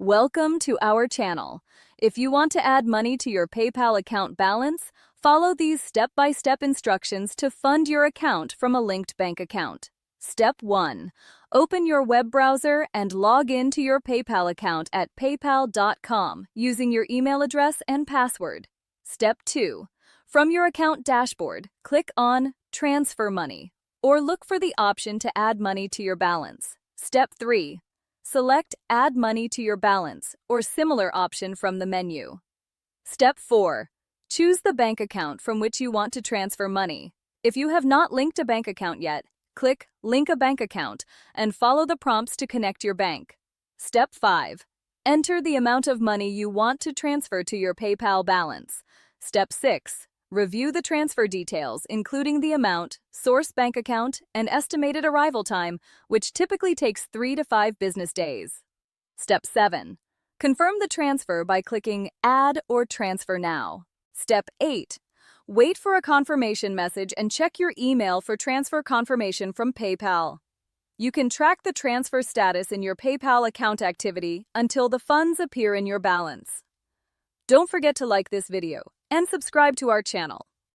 Welcome to our channel. If you want to add money to your PayPal account balance, follow these step-by-step instructions to fund your account from a linked bank account. Step 1. Open your web browser and log in to your PayPal account at paypal.com using your email address and password. Step 2. From your account dashboard, click on Transfer Money or look for the option to add money to your balance. Step 3. Select Add Money to Your Balance or similar option from the menu. Step 4. Choose the bank account from which you want to transfer money. If you have not linked a bank account yet, click Link a Bank Account and follow the prompts to connect your bank. Step 5. Enter the amount of money you want to transfer to your PayPal balance. Step 6. Review the transfer details, including the amount, source bank account, and estimated arrival time, which typically takes 3 to 5 business days. Step 7. Confirm the transfer by clicking Add or Transfer Now. Step 8. Wait for a confirmation message and check your email for transfer confirmation from PayPal. You can track the transfer status in your PayPal account activity until the funds appear in your balance. Don't forget to like this video and subscribe to our channel.